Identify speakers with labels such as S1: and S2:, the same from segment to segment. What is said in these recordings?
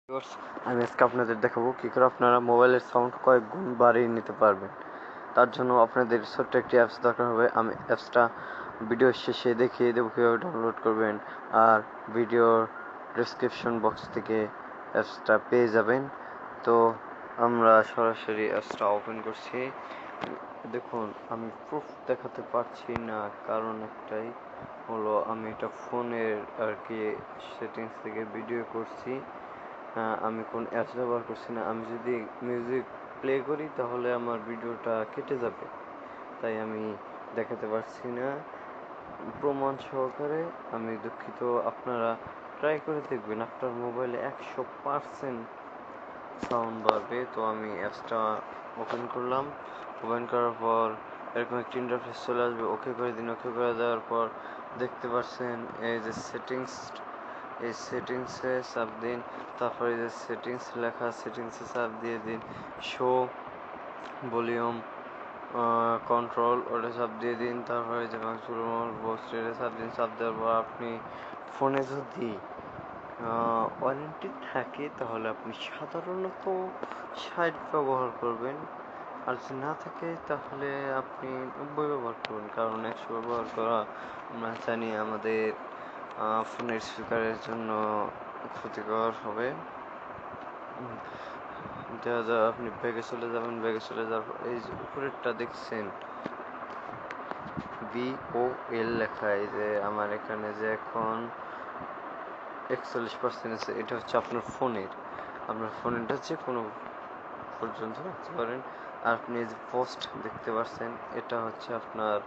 S1: Viewers, আমি আজকে আপনাদের দেখাবো কি করে আপনারা মোবাইলের সাউন্ড কয়েক গুণ বাড়িয়ে নিতে পারবেন। তার জন্য আপনাদের ছোট্ট একটি অ্যাপস দরকার হবে। আমি অ্যাপসটা ভিডিও শেষে দেখিয়ে দেবো কীভাবে ডাউনলোড করবেন, আর ভিডিওর ডেসক্রিপশন বক্স থেকে অ্যাপসটা পেয়ে যাবেন। তো আমরা সরাসরি অ্যাপসটা ওপেন করছি। দেখুন, আমি প্রুফ দেখাতে পারছি না, কারণ একটাই হলো আমি এটা ফোনের আর কি সেটিংস থেকে ভিডিও করছি। আমি কোন অ্যাপস ব্যবহার করছি না। আমি যদি মিউজিক প্লে করি তাহলে আমার ভিডিওটা কেটে যাবে, তাই আমি দেখাতে পারছি না প্রমাণ সহকারে। আমি দুঃখিত। আপনারা ট্রাই করে দেখবেন, আপনার মোবাইলে 100% সাউন্ড বাড়বে। তো আমি অ্যাপসটা ওপেন করলাম। ওপেন করার পর এরকম একটা ইন্টারফেস চলে আসবে। ওকে করে দিন। ওকে করে দেওয়ার পর দেখতে পাচ্ছেন এই যে সেটিংস, এই সেটিংসে চাপ দিন। তারপরে যে সেটিংস লেখা, সেটিংসে চাপ দিয়ে দিন। শো ভলিউম কন্ট্রোল, ওটা চাপ দিয়ে দিন। তারপরে যে ম্যাক্সিমাম বক্স এটা চাপ দিন। চাপ দেওয়ার পর আপনি ফোনে যদি ওয়ারেন্টি থাকে তাহলে আপনি সাধারণত 60 ব্যবহার করবেন, আর যদি না থাকে তাহলে আপনি 90 ব্যবহার করবেন, কারণ 100 ব্যবহার করা আমরা জানি আমাদের ফোনের স্পিকারের জন্য ক্ষতিকর হবে। আপনি ব্যাগে চলে যাবেন। ব্যাগে চলে যাওয়ার পর এই যে উপরেরটা দেখছেন VOL লেখা, এই যে আমার এখানে যে এখন 41% আছে, এটা হচ্ছে আপনার ফোনের। আপনার ফোনটা যে কোনো পর্যন্ত রাখতে পারেন। আর আপনি এই যে পোস্ট দেখতে পাচ্ছেন, এটা হচ্ছে আপনার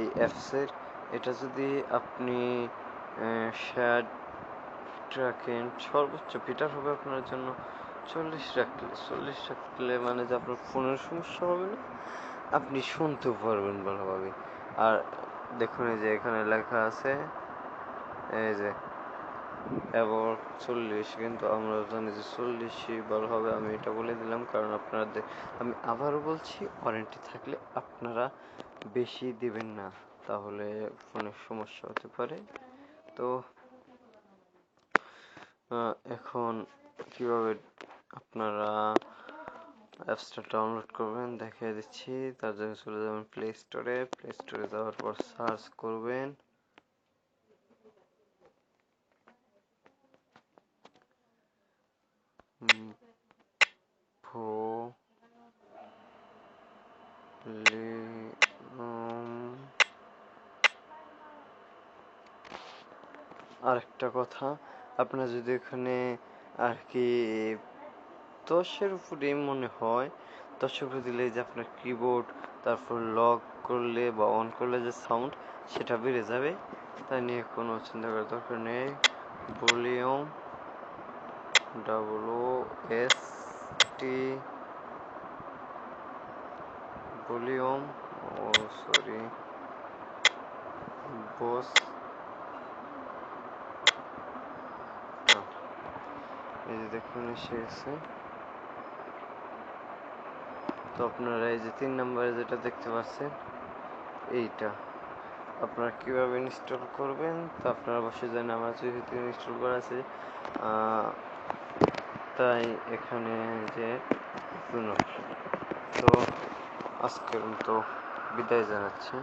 S1: এই অ্যাপসের। এটা যদি আপনি 60 রাখেন, সর্বোচ্চ বেটার হবে আপনার জন্য 40 রাখলে মানে যে আপনার ফোনের সমস্যা হবে না, আপনি শুনতেও পারবেন ভালোভাবে। আর দেখুন এই যে এখানে লেখা আছে এই যে এবার 40, কিন্তু আমরা জানি যে 40ই ভালো হবে। আমি এটা বলে দিলাম কারণ আপনাদের, আমি আবারও বলছি, ওয়ারেন্টি থাকলে আপনারা বেশি দিবেন না, তাহলে ফোনের সমস্যা হতে পারে। তো এখন কিভাবে আপনারা অ্যাপসটা ডাউনলোড করবেন দেখিয়ে দিচ্ছি। তার জন্য চলে যাবেন প্লে স্টোরে। প্লে স্টোরে যাওয়ার পর সার্চ করবেন আরেকটা কথা, আপনার যদি এখানে আর কি 10-এর উপরে মনে হয়, 10-এর উপরে দিলে যে আপনার কিবোর্ড, তারপর লক করলে বা অন করলে যে সাউন্ড, সেটা বেড়ে যাবে। তাই নিয়ে কোনো চিন্তা করার দরকার নেই। ভলিউম WST ভলিউম বস, এই যে দেখুন এসে গেছে। তো আপনারা এই যে 3 নম্বরে যেটা দেখতে পাচ্ছেন, এইটা আপনারা কিভাবে ইনস্টল করবেন তা আপনারা অবশ্যই জানেন। আমার যেহেতু ইনস্টল করা আছে, তাই এখানে যে তো আজকের মতো বিদায় জানাচ্ছি।